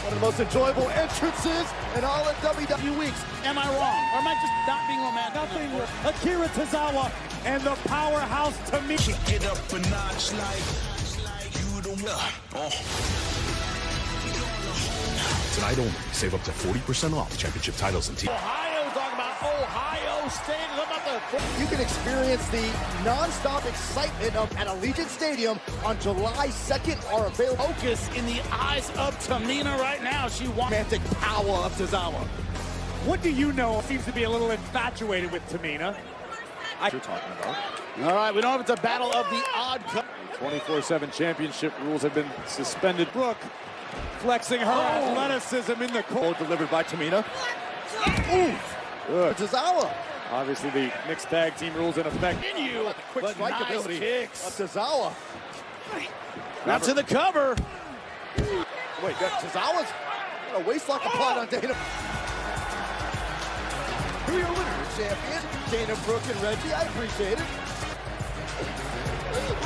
One of the most enjoyable entrances in all of WWE weeks. Am I wrong? Or am I just not being romantic? Nothing. Akira Tozawa and the powerhouse Tamina. Kick it up a notch like you don't know. Tonight only, save up to 40% off championship titles and teams. Ohio, talking about Ohio State. You can experience the non-stop excitement at Allegiant Stadium on July 2nd. Are available. Focus in the eyes of Tamina right now. She wants romantic power of Tozawa. What do you know? Seems to be a little infatuated with Tamina. You're talking about. All right, we know if it's a battle of the odd couple. 24/7 championship rules have been suspended. Brooke flexing her athleticism in the court. Delivered by Tamina. Oof. Good. Tozawa. Obviously, the mixed tag team rules in effect. The Quick strike nice ability kicks. of Tozawa. Not to the cover. Wait, Tozawa's got a waistlock applied on Dana. Who are your winners, champion? Dana Brooke and Reggie. I appreciate it.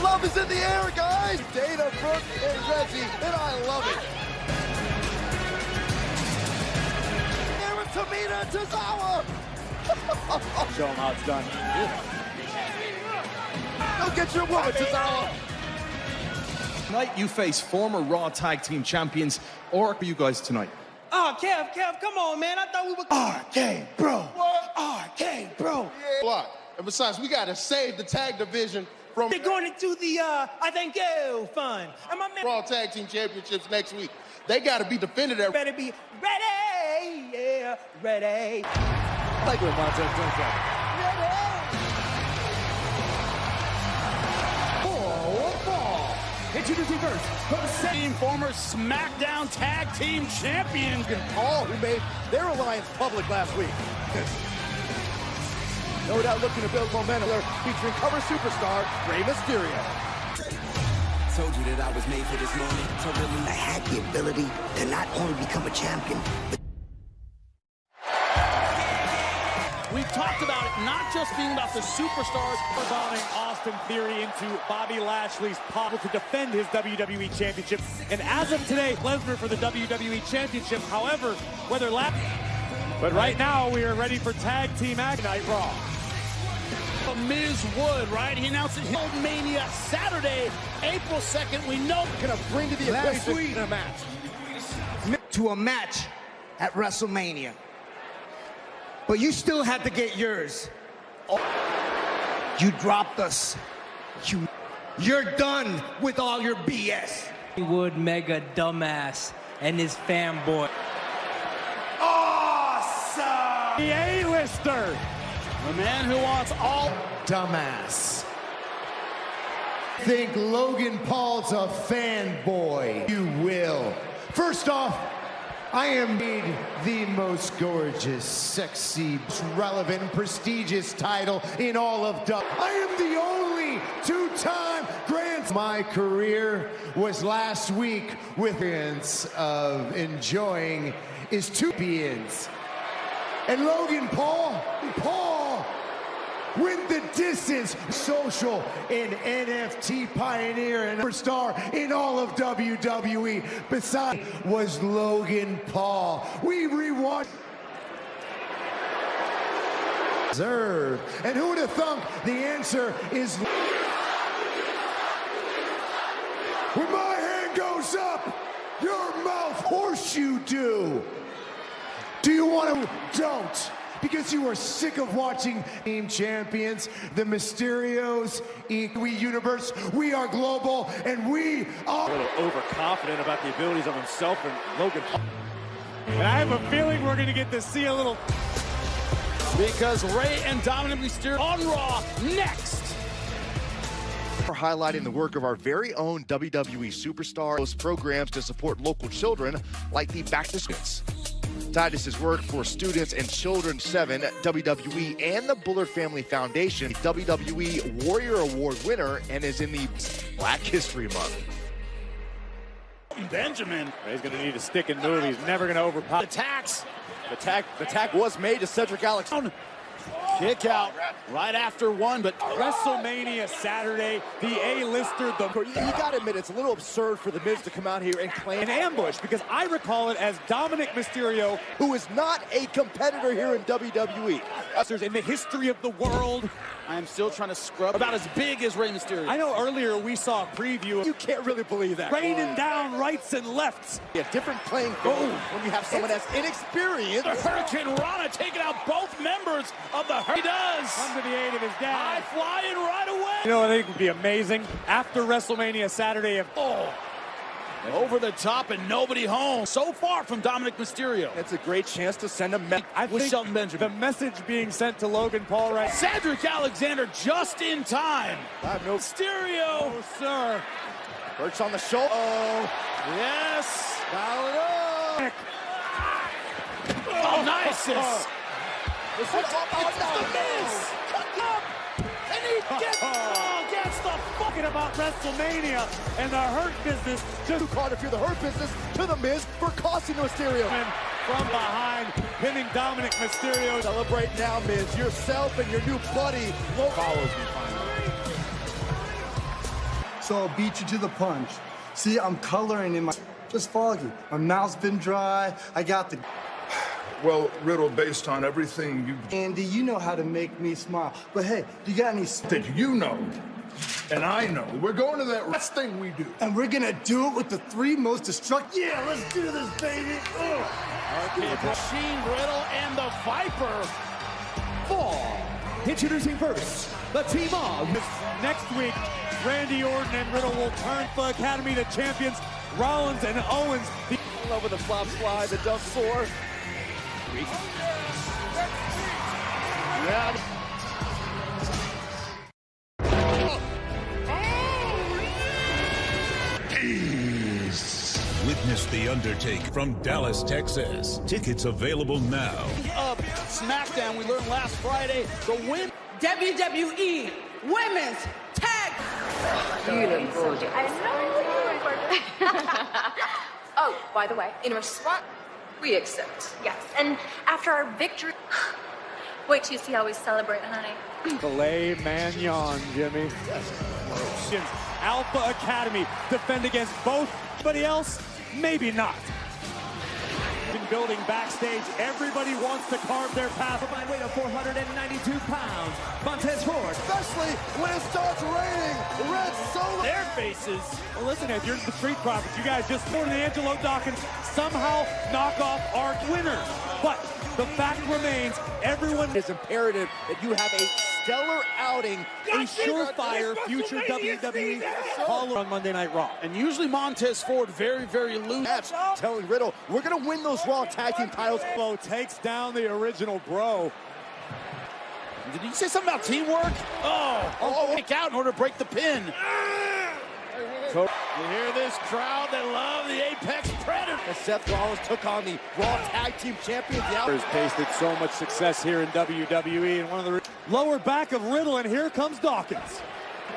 Love is in the air, guys. Dana Brooke and Reggie, and I love it. Aaron Tamina and Tozawa. Show them how it's done. Go get your woman, Tozawa. Tonight you face former Raw Tag Team Champions, or for you guys tonight. Oh, Kev, come on, man. I thought we were... RK, bro. What? RK, bro. Block. And besides, we got to save the tag division from They're going into the, I think, fun. And my man Raw Tag Team Championships next week. They got to be defended at better be ready. Yeah, ready. Like with Montez Jones. Introducing first, Former SmackDown Tag Team Champions. Paul, who made their alliance public last week. No doubt looking to build momentum. They're featuring cover superstar Rey Mysterio. Told you that I was made for this moment. I had the ability to not only become a champion, but We've talked about it not just being about the superstars. Evolving Austin Theory into Bobby Lashley's possible to defend his WWE Championship. And as of today, Lesnar for the WWE Championship. However, whether but right now we are ready for tag team action night Raw. Miz Wood, right? He announced it Hill Mania Saturday, April 2nd. We know Gonna bring to the equation in a match. to a match at WrestleMania. But you still had to get yours. You dropped us. You're done with all your BS. Wood mega dumbass and his fanboy. Awesome! The A-lister. the man who wants all. Dumbass. Think Logan Paul's a fanboy. You will. First off, I am the most gorgeous, sexy, relevant, prestigious title in all of WWE. I am the only two-time Grand. My career was last week with of enjoying is two champions. And Logan Paul went the distance, social and NFT pioneer and superstar in all of WWE. Besides was Logan Paul. We rewatched. And who would have thunk the answer is when my hand goes up, your mouth horseshoe do. Do you want to? Don't. Because you are sick of watching team champions, the Mysterios, we universe, we are global, and we are A little overconfident about the abilities of himself and Logan Paul. And I have a feeling we're going to get to see a little. Because Rey and Dominic Mysterio on Raw next. For highlighting the work of our very own WWE superstars, those programs to support local children like the Back to Schools. Titus's work for Students and Children 7, WWE, and the Bullard Family Foundation, WWE Warrior Award winner, and is in the Black History Month. Benjamin. He's going to need a stick and move. He's never going to overpower. Attacks. The tag was made to Cedric Alexander. Kick out right after one, but WrestleMania Saturday, the A-lister, You gotta admit, it's a little absurd for The Miz to come out here and claim an ambush, because I recall it as Dominic Mysterio, who is not a competitor here in WWE. in the history of the world. I am still trying to scrub about as big as Rey Mysterio. I know earlier we saw a preview. You can't really believe that. Raining down rights and lefts. A different playing field when you have someone as inexperienced. The Hurricane Rana taking out both members of the He does. Come to the aid of his dad. High flying right away. You know what I think would be amazing? After WrestleMania Saturday, if over the top and nobody home. So far from Dominic Mysterio. It's a great chance to send a message. I with think Shelton Benjamin. the message being sent to Logan Paul right. Cedric Alexander just in time. I have no Mysterio. Oh, sir. Perch on the shoulder. Oh, Yes. dial it up. Oh, nice. The Miz. And he gets the Talking about WrestleMania and the Hurt Business. Just caught if you're the Hurt Business to The Miz for costing Mysterio. From behind, pinning Dominic Mysterio. Celebrate now, Miz. Yourself and your new buddy follows me finally. So I'll beat you to the punch. See, I'm coloring in my just foggy. My mouth's been dry. I got the. Well, Riddle, based on everything you... Andy, you know how to make me smile. But hey, you got any... that you know, and I know. We're going to that last thing we do. And we're gonna do it with the three most destructive... Yeah, let's do this, baby! Arcade Machine, Riddle, and the Viper. Introducing first, the team of. Next week, Randy Orton and Riddle will turn for Academy the champions, Rollins and Owens. Over the flop slide, the dump four. Yeah. Peace. Witness The Undertaker from Dallas, Texas. Tickets available now. SmackDown, we learned last Friday, the win. WWE Women's Tag. You look gorgeous. I know you look gorgeous. Oh, by the way, in response, we accept. Yes, and after our victory, wait till you see how we celebrate, honey. Filet mignon, Jimmy. Alpha Academy defend against both. Anybody else? Maybe not. In building backstage, everybody wants to carve their path. By weight of 492 pounds, Montez Ford. Especially when it starts raining. Red Solo. Their faces. Well, listen, if you're the Street Profits, you guys just scored Angelo Dawkins somehow knock off our winners. But the fact remains, everyone is imperative that you have a stellar outing, a surefire future WWE caller on Monday Night Raw. And usually Montez Ford very, very loose. Telling Riddle, we're going to win those Raw Tag Team titles. Bo takes down the original Bro. Did you say something about teamwork? Kick out in order to break the pin. You hear this crowd that love the Apex Predator. And Seth Rollins took on the Raw Tag Team Champions. There's tasted so much success here in WWE, and one of the lower back of Riddle, and here comes Dawkins.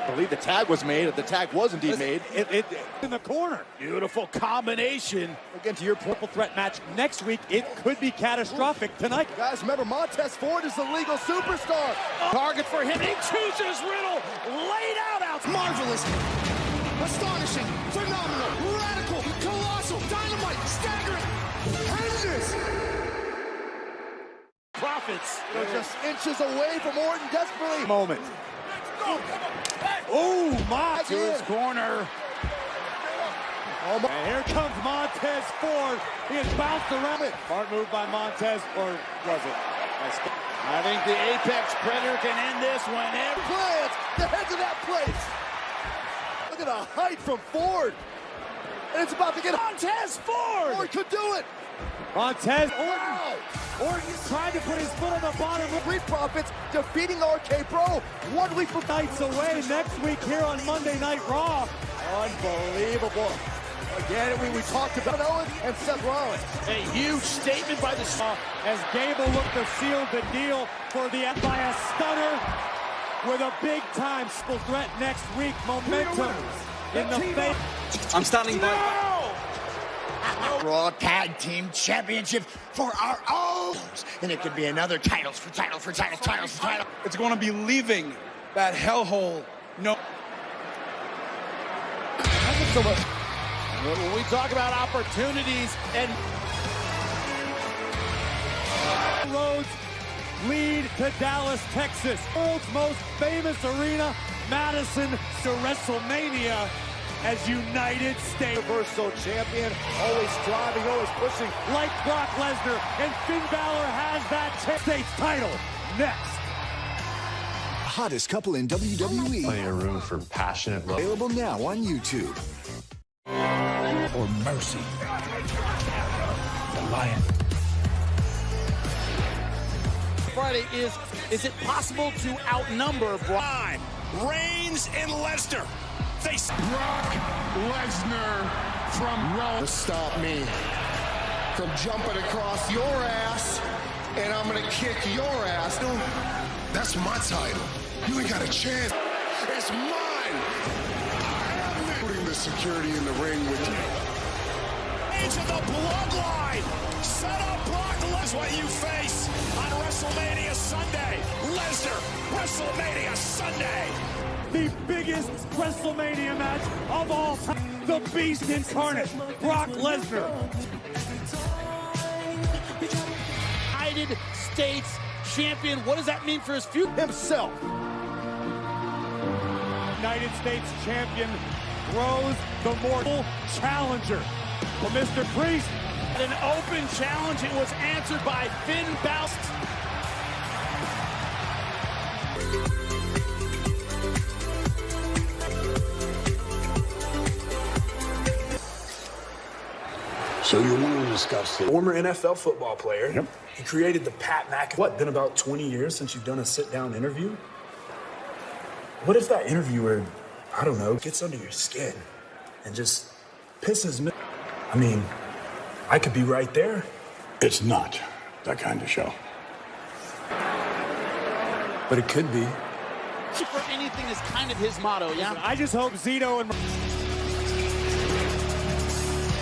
I believe the tag was made. If the tag was indeed made. It in the corner. Beautiful combination. Again, to your Triple threat match next week. It could be catastrophic tonight. Guys, remember, Montez Ford is the legal superstar. Target for him. He chooses Riddle. Laid out. Marvelous. Astonishing. Phenomenal. Radical. Colossal. Dynamite. Staggering. Horrendous. Profits. They're just inches away from Orton desperately. Moment. Oh, my. To his corner. And here comes Montez Ford. He has bounced around it. Smart move by Montez, or was it? I think the Apex Predator can end this whenever. Plants the heads of that place. Look at the height from Ford. And it's about to get Montez Ford. Ford could do it. Montez Orton trying to put his foot on the bottom. Street Profits defeating RK Bro 1 week from nights away next week here on Monday Night Raw. Unbelievable. Again, we talked about Owens and Seth Rollins. A huge statement by the as Gable looked to seal the deal for the by a stunner with a big time triple threat next week. Momentum in the face. I'm standing by. Raw Tag Team Championship for our own. And it could be another titles for title. It's going to be leaving that hellhole. No. When we talk about opportunities and roads lead to Dallas, Texas. World's most famous arena, Madison, to WrestleMania as United States Universal Champion, always striving, always pushing. like Brock Lesnar, and Finn Balor has that States title next. Hottest couple in WWE. Plenty of room for passionate love. Available now on YouTube. Or Mercy. The Lion. Friday is it possible to outnumber Brock? Reigns and Lesnar face Brock Lesnar from Raw to stop me from jumping across your ass, and I'm gonna kick your ass. That's my title. You ain't got a chance. It's mine. I am putting the security in the ring with you. into the bloodline. Set up Brock Lesnar. What you face on WrestleMania Sunday. Lesnar, WrestleMania Sunday. The biggest WrestleMania match of all time. The Beast incarnate, Brock Lesnar. United States champion. What does that mean for his future? Himself. United States champion throws the mortal challenger for Mr. Priest. An open challenge. It was answered by Finn Balor. So you want to discuss the former NFL football player. Yep. He created the Pat McAfee. What, been about 20 years since you've done a sit-down interview? What if that interviewer, I don't know, gets under your skin and just pisses me? I mean, I could be right there. It's not that kind of show. But it could be. For anything is kind of his motto, yeah? I just hope Zito and...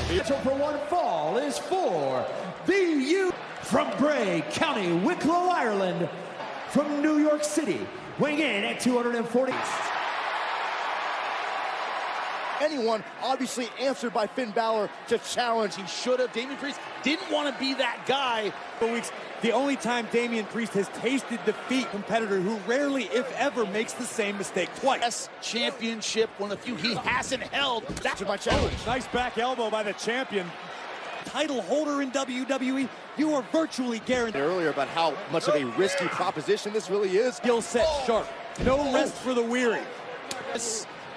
Potential for one fall is for the U from Bray County, Wicklow, Ireland, from New York City, weighing in at 240. Anyone obviously answered by Finn Balor to challenge. He should have. Damian Priest didn't want to be that guy. For weeks, the only time Damian Priest has tasted defeat, competitor who rarely, if ever, makes the same mistake twice. Championship, one of the few he hasn't held. That's my challenge. Nice back elbow by the champion. Title holder in WWE, you are virtually guaranteed. Earlier about how much of a risky proposition this really is. Skill set sharp. No rest for the weary.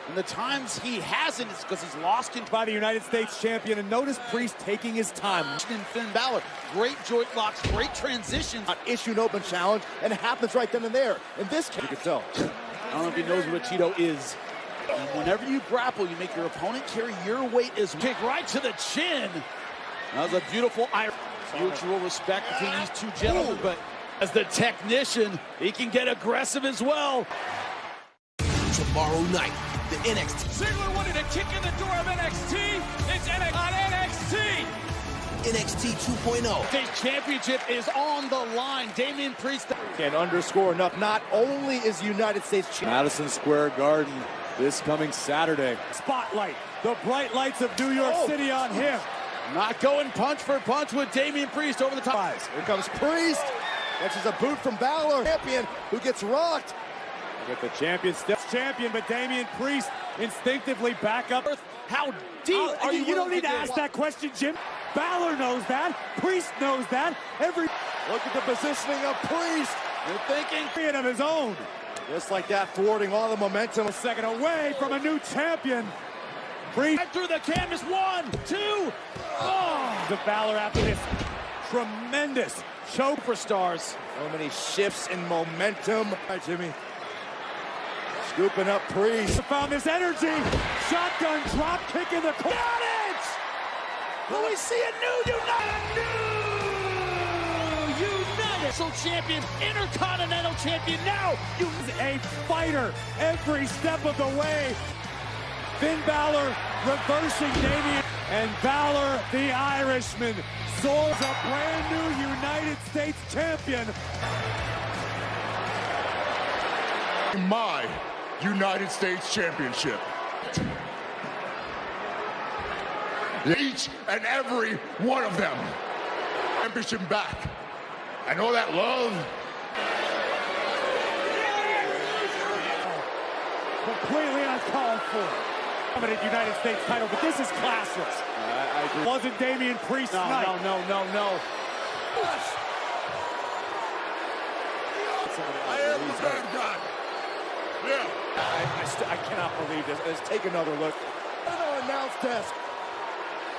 And the times he hasn't, it's because he's lost by the United States champion. And notice Priest taking his time. And Finn Balor, great joint locks, great transitions. Issue an open challenge, and it happens right then and there. In this case, you can tell. I don't know if he knows what a Cheeto is. And whenever you grapple, you make your opponent carry your weight as kick right to the chin. That was a beautiful mutual respect between these two gentlemen, but as the technician, he can get aggressive as well. Tomorrow night, the NXT. Ziggler wanted a kick in the door of NXT. It's on NXT. NXT 2.0. Today's championship is on the line. Damian Priest can underscore enough. Not only is United States champion. Madison Square Garden this coming Saturday. Spotlight, the bright lights of New York City on him. Not going punch for punch with Damian Priest over the top. Here comes Priest. Catches a boot from Balor. Champion who gets rocked. With the champion, still champion, but Damian Priest instinctively back up. How deep are you? You don't need to ask that question, Jim. Balor knows that. Priest knows that. Look at the positioning of Priest. You're thinking of his own. Just like that, thwarting all the momentum. A second away from a new champion. Priest right through the canvas. 1, 2. Oh, the Balor after this tremendous choke for stars. So many shifts in momentum. All right, Jimmy. Scooping up Priest. Found this energy. Shotgun drop kick in the corner. Got it! Will we see a new United? So champion, Intercontinental champion now. He's a fighter every step of the way. Finn Balor reversing Damian. And Valor, the Irishman, soars a brand new United States champion. My United States Championship. Each and every one of them. Championship back. And all that love. Completely uncalled for. Dominant United States title, but this is classless. I agree. Wasn't Damian Priest's night. No. I am the bad guy. Yeah. I cannot believe this. Let's take another look. Another announce desk.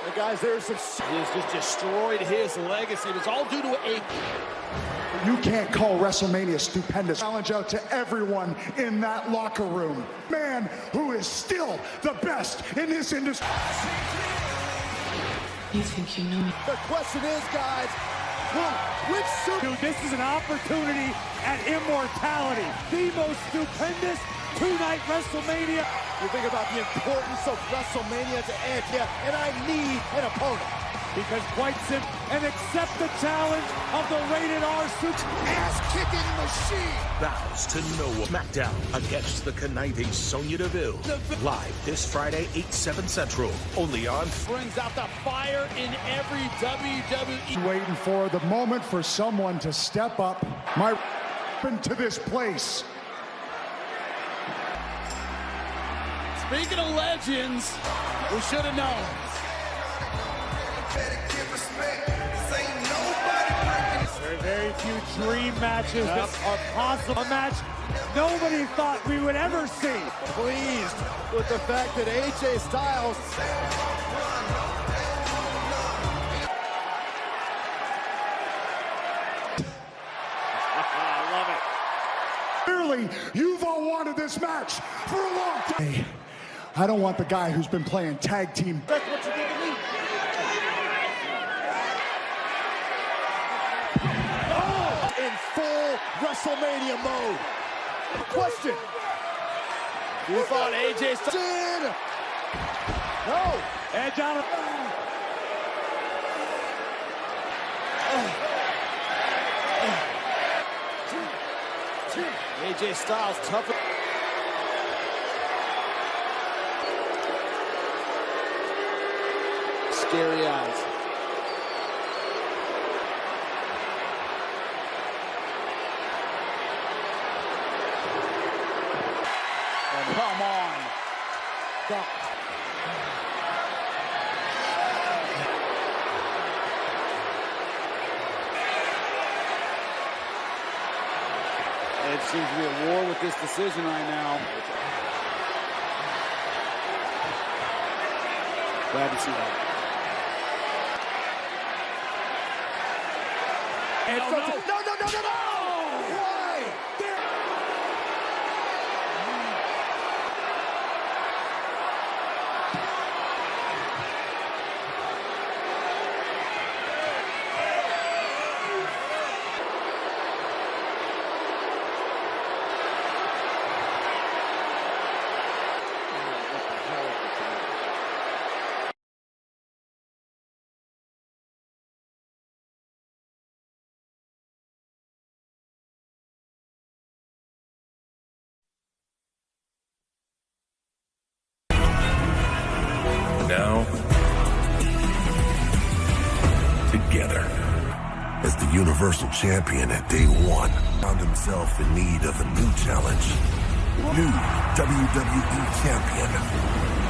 And guys, there's some... He has just destroyed his legacy. It was all due to a... You can't call WrestleMania stupendous. Challenge out to everyone in that locker room. Man who is still the best in this industry. You think you know me? The question is, guys, which super... Dude, this is an opportunity at immortality. The most stupendous two-night WrestleMania. You think about the importance of WrestleMania to Edge, and I need an opponent. Because quite simple, and accept the challenge of the rated R super ass-kicking machine. Vows to Noah. SmackDown against the conniving Sonya Deville. Live this Friday, 8/7 Central. Only on... Brings out the fire in every WWE. Waiting for the moment for someone to step up. To this place. Speaking of legends, we should have known. Very few dream matches that are possible. A match nobody thought we would ever see. Pleased with the fact that AJ Styles... I love it. Clearly, you've all wanted this match for a long time. I don't want the guy who's been playing tag team. That's what you did to me. In full WrestleMania mode. Question. You thought AJ Styles? No. Edge out of... AJ Styles tough. Scary eyes. Come on. Go. It seems to be a war with this decision right now. Glad to see that. No. Why? Now, together. As the Universal Champion at day one, found himself in need of a new challenge. New WWE Champion.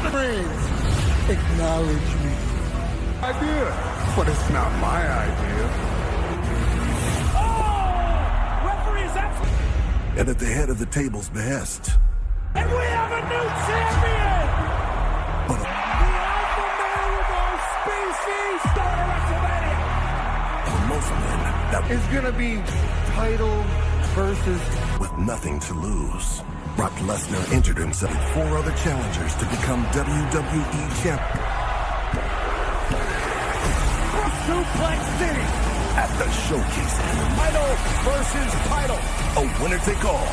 Please, acknowledge me. Idea, but it's not my idea. Oh! Referee is absolutely... And at the head of the table's behest. And we have a new champion! But the alpha male of our species, star of WrestleMania! for most men, that Is gonna be title versus... with nothing to lose. Brock Lesnar entered himself with 4 other challengers to become WWE Champion. Suplex City! At the showcase. Title versus title. A winner take all.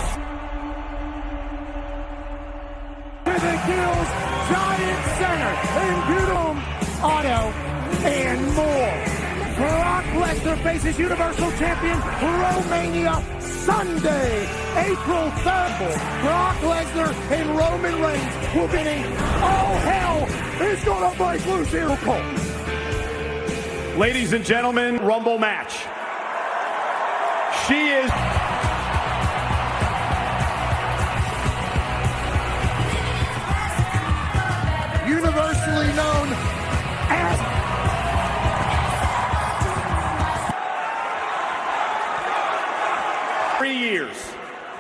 With the Gills Giant Center in Beautiful. auto, and more. Brock Lesnar faces Universal Champion Romania Sunday, April 3rd. Brock Lesnar and Roman Reigns will be in. All hell is going to break loose here. Ladies and gentlemen, Rumble match. She is... universally known as... 3 years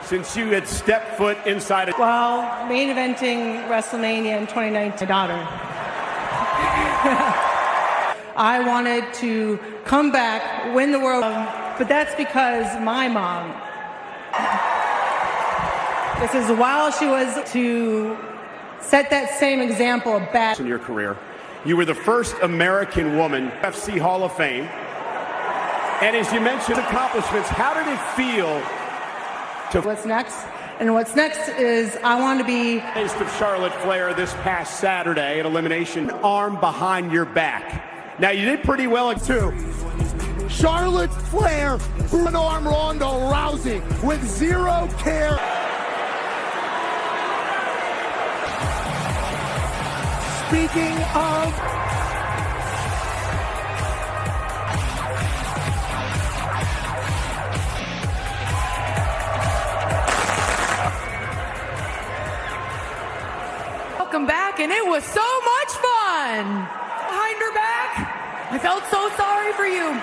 since you had stepped foot inside a... Well, main eventing WrestleMania in 2019, my daughter. I wanted to come back, win the world, but that's because my mom. This is while she was to set that same example of bad... in your career. You were the first American woman, UFC Hall of Fame. And as you mentioned accomplishments, how did it feel to... What's next? And what's next is I want to be... Taste of Charlotte Flair this past Saturday at Elimination. Arm behind your back. Now, you did pretty well too. Charlotte Flair, one-arm Ronda Rousey with zero care. Speaking of... Welcome back, and it was so much fun. Behind her back, I felt so sorry for you.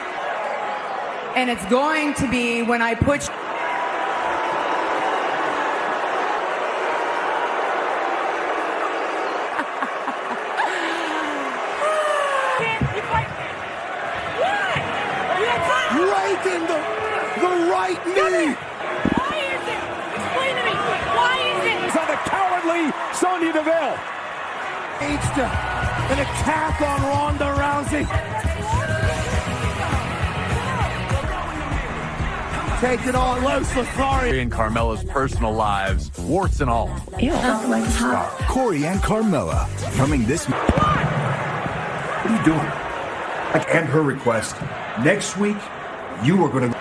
And it's going to be when I put... right in the right knee. Why is it? Explain to me. Why is it? It's on the cowardly Sonya Deville. An attack on Ronda Rousey. Take it all loose, Lothario. And Carmella's personal lives, warts and all. Corey and Carmella coming this... What are you doing? And her request. Next week, you are going to...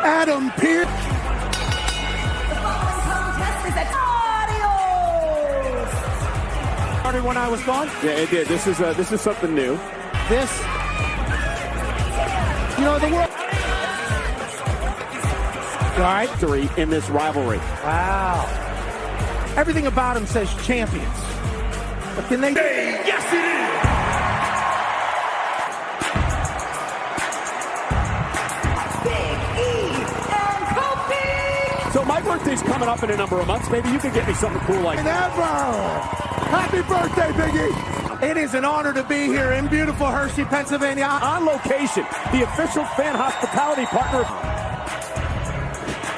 Adam Pearce. Started when I was gone? Yeah, it did. This is something new. This, you know, the world... All right, 3 in this rivalry. Wow. Everything about him says champions. But can they... Hey, yes, it is! So my birthday's coming up in a number of months. Maybe you could get me something cool like that. Happy birthday, Biggie. It is an honor to be here in beautiful Hershey, Pennsylvania. On location, the official fan hospitality partner.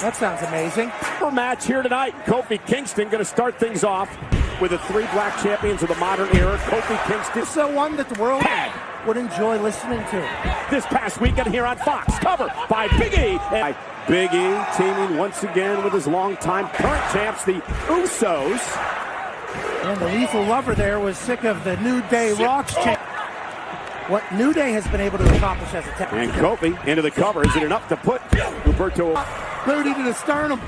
That sounds amazing. For match here tonight, Kofi Kingston going to start things off with the 3 black champions of the modern era. Kofi Kingston. It's the one that the world would enjoy listening to. This past weekend here on Fox, covered by Big E. And Big E teaming once again with his longtime current champs, the Usos. And the lethal lover there was sick of the New Day Rocks champ. What New Day has been able to accomplish as a tag. And Kofi into the cover. Is it enough to put Roberto booty to the sternum?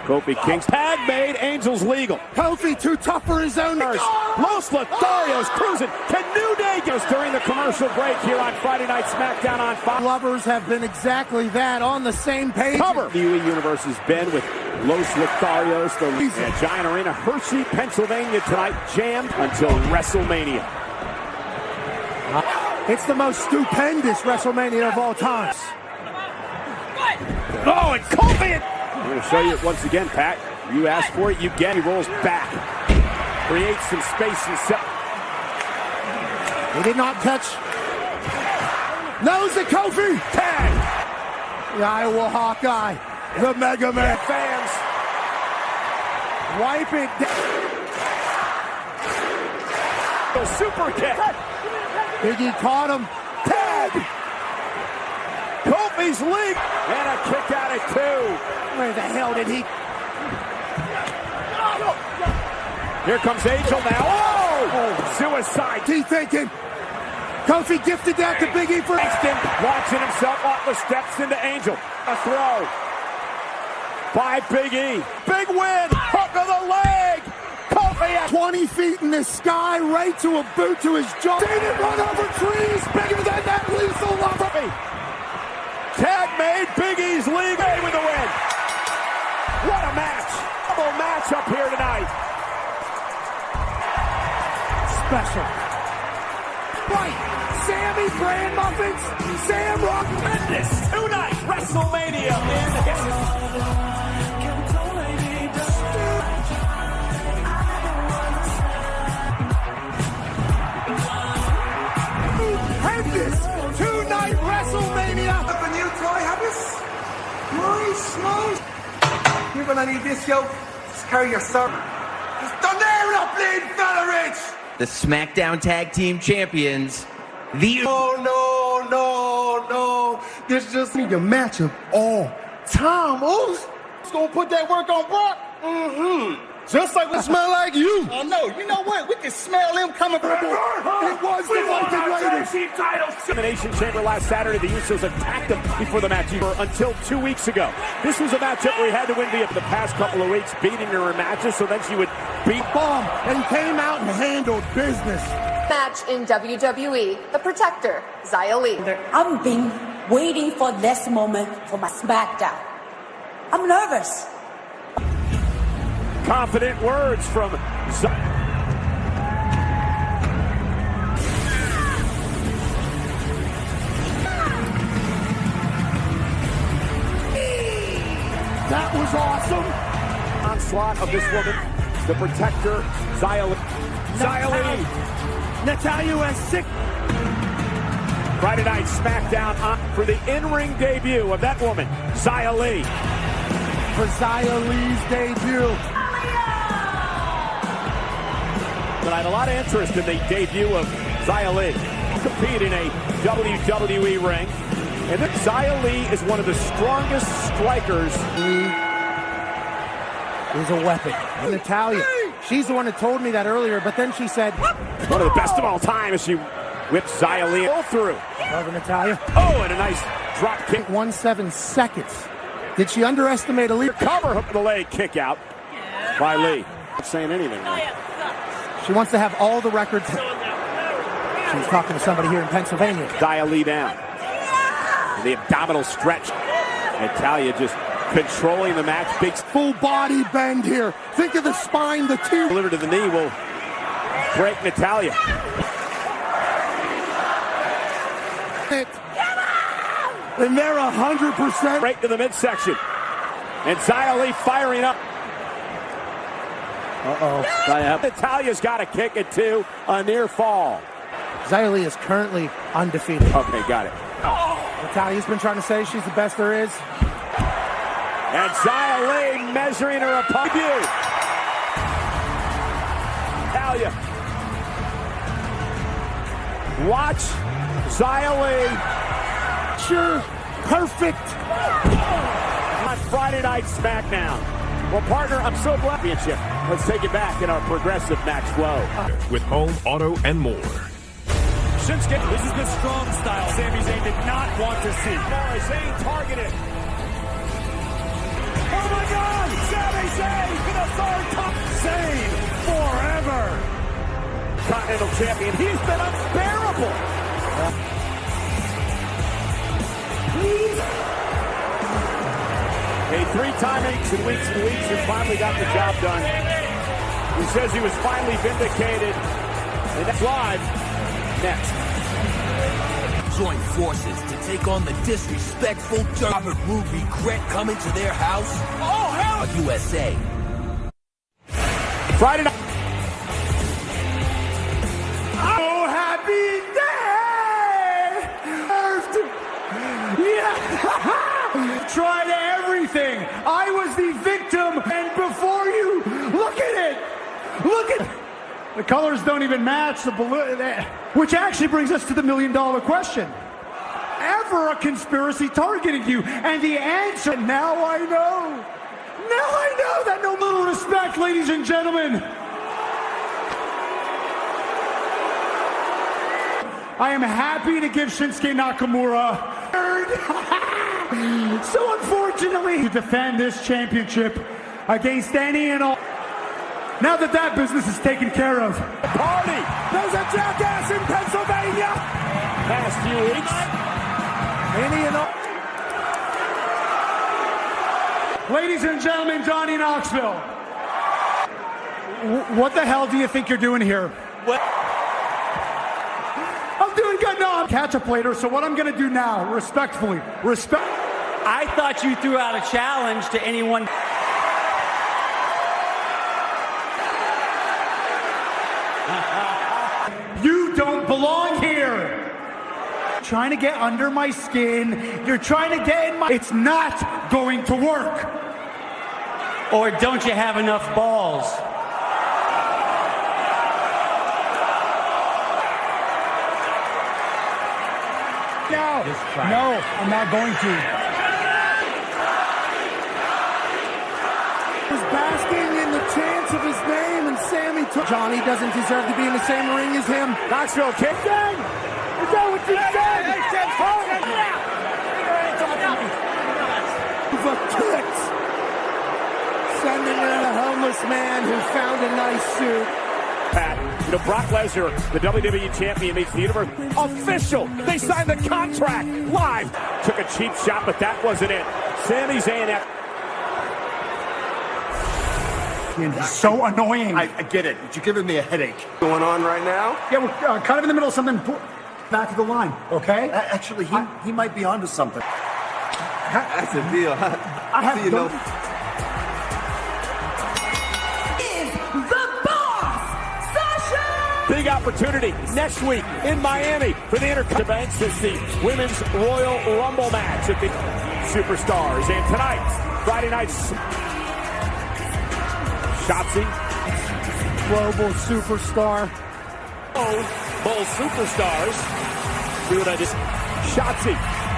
Kofi Kingston. Tag made, Angels legal. Kofi too tough for his own. Los Lotharios cruising. Can New Day goes during the commercial break here on Friday Night SmackDown on Fox. Lovers have been exactly that, on the same page. Cover. The UE Universe has been with Los Lotharios, the Giant Arena, Hershey, Pennsylvania tonight, jammed until WrestleMania. It's the most stupendous WrestleMania of all time. Oh, and Kofi! I'm going to show you it once again, Pat. You asked for it, you get it. He rolls back. Creates some space and set. He did not touch. Nose of Kofi! Tag! The Iowa Hawkeye. The Mega Man. Fans. Wipe it down. The super kick. Biggie caught him. Tag! Kofi's leap. And a kick out at 2. Where the hell did he? Here comes Angel now. Oh! Suicide. He thinking. Kofi gifted that to Big E for Instant, launching himself off the steps into Angel. A throw by Big E. Big win. Hook of the leg. Kofi at 20 feet in the sky, right to a boot to his jaw. Seen it run over trees, bigger than that lethal lumber. Tag made. Big E's league with the win. What a match. Double match up here tonight. Special. Right. Sammy Brand Muffins. Sam Rock. Madness. Tonight. WrestleMania. Madness. Tonight WrestleMania. Up a new toy, Haggis. Nice. You're gonna need this, yo. Just carry your son. Just done there up, bleed, fella rich. The SmackDown Tag Team Champions, the... No. This just need a match of all time. Who's gonna put that work on Brock? Just like we smell like you. Oh, no. You know what? We can smell him coming from the It was the Viking Raiders. Elimination Chamber last Saturday, the Usos attacked him before the match until 2 weeks ago. This was a matchup where he had to win via the past couple of weeks, beating her in matches, so then she would beat Bomb and came out and handled business. Match in WWE, The Protector, Xia Li. I've been waiting for this moment for my SmackDown. I'm nervous. Confident words from That was awesome. Onslaught of this woman, the Protector, Xia Li. Natalya has sick. Friday night SmackDown for the in-ring debut of that woman, Xia Li. For Xia Li's debut. But I had a lot of interest in the debut of Xia Li. Compete in a WWE ring. And then Xia Li is one of the strongest strikers. He is a weapon. And Natalya, she's the one that told me that earlier, but then she said... One of the best of all time as she whips Xia Li through. Over Natalya. Oh, and a nice drop kick. 1.7 seconds. Did she underestimate a lead? Cover hook of the leg kick out by Lee. Not saying anything. Right? She wants to have all the records. She was talking to somebody here in Pennsylvania. Xia Li down. And the abdominal stretch. Natalya just controlling the match. Big full body bend here. Think of the spine, the two. Delivered to the knee will break Natalya. And they're 100%. Right to the midsection. And Xia Li firing up. Natalya's got to kick it too. A near fall. Xia Li is currently undefeated. Okay, got it. Natalya's been trying to say she's the best there is. And Xia Li measuring her opponent. Natalya. Watch Xia Li. Sure, perfect. On Friday night SmackDown. Well, partner, I'm so glad. Let's take it back in our progressive match flow. With home, auto, and more. Shinsuke, this is the strong style Sami Zayn did not want to see. Zayn targeted. Oh my God! Sami Zayn for the third time. Zayn forever. Continental champion. He's been unbearable. A three-time weeks and weeks and weeks and finally got the job done. He says he was finally vindicated. And that's live next. Join forces to take on the disrespectful Robert Roode regret coming to their house. Oh, hell! USA. Friday night. Oh, happy day! Yeah! Tried everything. I was the victim, and before you, look at it. Look at the colors don't even match the balloon. Which actually brings us to the million-dollar question: ever a conspiracy targeting you? And the answer, now I know. Now I know that. No little respect, ladies and gentlemen. I am happy to give Shinsuke Nakamura so unfortunately to defend this championship against any and all. Now that that business is taken care of. Party! There's a jackass in Pennsylvania! Past few weeks. Any and all. Ladies and gentlemen, Johnny Knoxville. What the hell do you think you're doing here? What? I'm doing good. No, I'm catch up later. So what I'm going to do now, respectfully, I thought you threw out a challenge to anyone. You don't belong here. Trying to get under my skin. You're trying to get in my... It's not going to work. Or don't you have enough balls? No, I'm not going to. He's basking in the chance of his name, and Sammy took. Johnny doesn't deserve to be in the same ring as him. Knoxville kicked in. Is that what you said? The kicks. Sending in a homeless man who found a nice suit. You know, Brock Lesnar, the WWE champion, meets the Universe. Official! They signed the contract live. Took a cheap shot, but that wasn't it. Sami Zayn. He's so annoying. I get it. You're giving me a headache. Going on right now? Yeah, we're kind of in the middle of something. Back of the line, okay? Actually, he might be onto something. That's a deal. I have you know. Big opportunity next week in Miami for the Intercontinental events. It's the Women's Royal Rumble match at the Superstars. And tonight, Friday night, Shotzi. Global superstar. Both superstars. See what I just... Shotzi.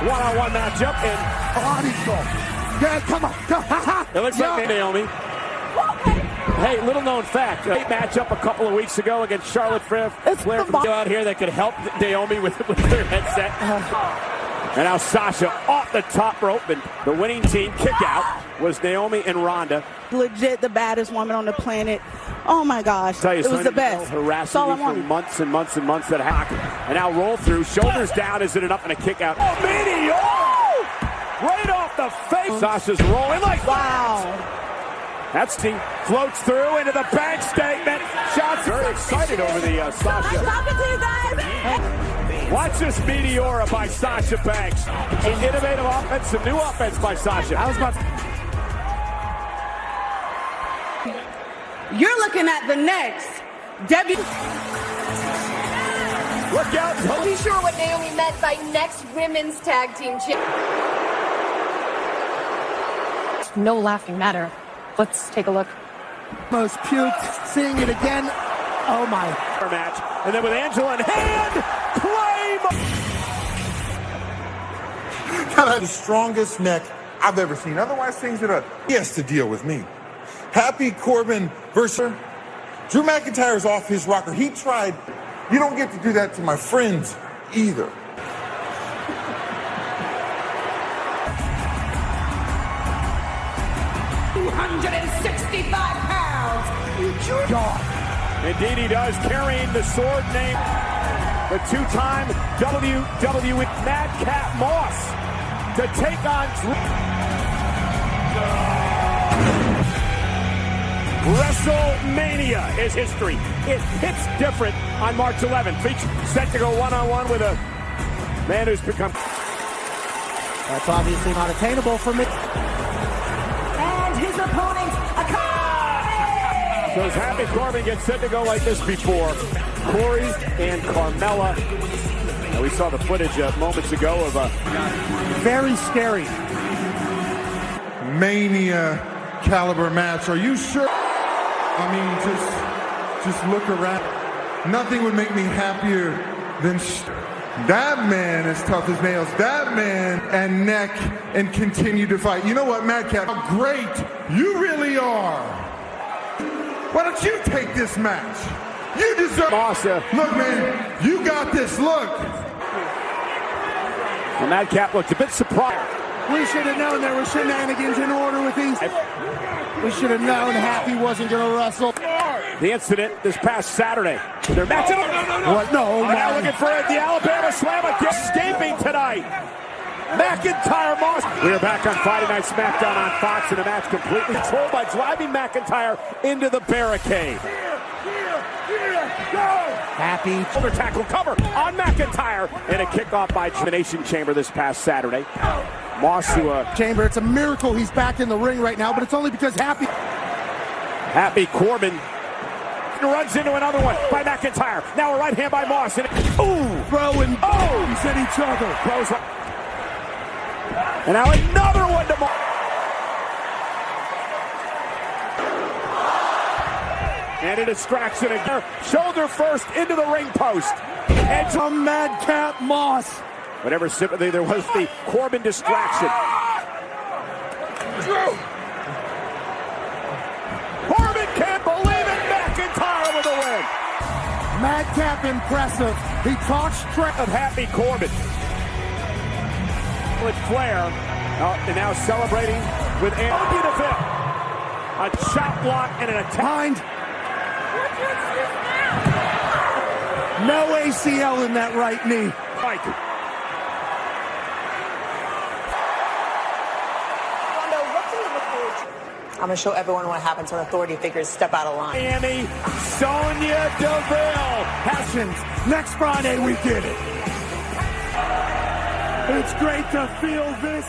One-on-one matchup and... Body shot. Yeah, come on. It looks like Naomi. Hey, little known fact, a matchup a couple of weeks ago against Charlotte Flair out here that could help Naomi with their headset. And now Sasha off the top rope, and the winning team kick out was Naomi and Ronda. Legit the baddest woman on the planet. Oh my gosh, it was the best. Harassing me for months and months and months that hack. And now roll through, shoulders down, is it enough, and a kick out. Oh, Meteor! Right off the face. Sasha's rolling like wow. That's the floats through into the bank statement. Shots very excited over the Sasha. Talking to you guys. Watch this Meteora by Sasha Banks. An innovative offense, some new offense by Sasha. I was about to... You're looking at the next Look out. I'll be sure what Naomi meant by next women's tag team champion. No laughing matter. Let's take a look. Most puked, seeing it again. Oh my. Match. And then with Angela in hand, claim. Got the strongest neck I've ever seen. Otherwise, things that he has to deal with me. Happy Corbin versus Drew McIntyre's off his rocker. He tried. You don't get to do that to my friends either. Indeed he does, carrying the sword name, the two-time WWE Madcap Moss to take on WrestleMania is history. It hits different on March 11th. Set to go one-on-one with a man who's become... That's obviously not attainable for me. And his opponent, So as Happy Corbin gets set to go like this before, Corey and Carmella. And we saw the footage moments ago of a very scary Mania caliber match. Are you sure? I mean, just look around. Nothing would make me happier than that man is tough as nails. That man and neck and continue to fight. You know what, Madcap? How great you really are. Why don't you take this match? You deserve. Mossa. Look, man, you got this. Look. And Madcap looked a bit surprised. We should have known there were shenanigans in order with these. We should have known Happy wasn't going to wrestle. The incident this past Saturday. They're matching up. What? No, now looking for the Alabama Slam again. Escaping tonight. McIntyre Moss. We are back on Friday Night SmackDown on Fox in a match completely controlled by driving McIntyre into the barricade. Happy. Shoulder tackle cover on McIntyre and a kickoff by Elimination Chamber this past Saturday. Moss to Chamber. It's a miracle he's back in the ring right now, but it's only because Happy Corbin runs into another one by McIntyre. Now a right hand by Moss. And throwing bones at each other. Throws one. And now another one to Moss. And a distraction again. Shoulder first into the ring post. And a Madcap Moss. Whatever sympathy there was, the Corbin distraction. Corbin can't believe it. McIntyre with a win. Madcap impressive. He talks straight of Happy Corbin. With Flair. And now celebrating with Beautiful. A chop block and an attack. No ACL in that right knee. Mike. I'm going to show everyone what happens when authority figures step out of line. Miami, Sonya Deville. Passions. Next Friday we get it. It's great to feel this.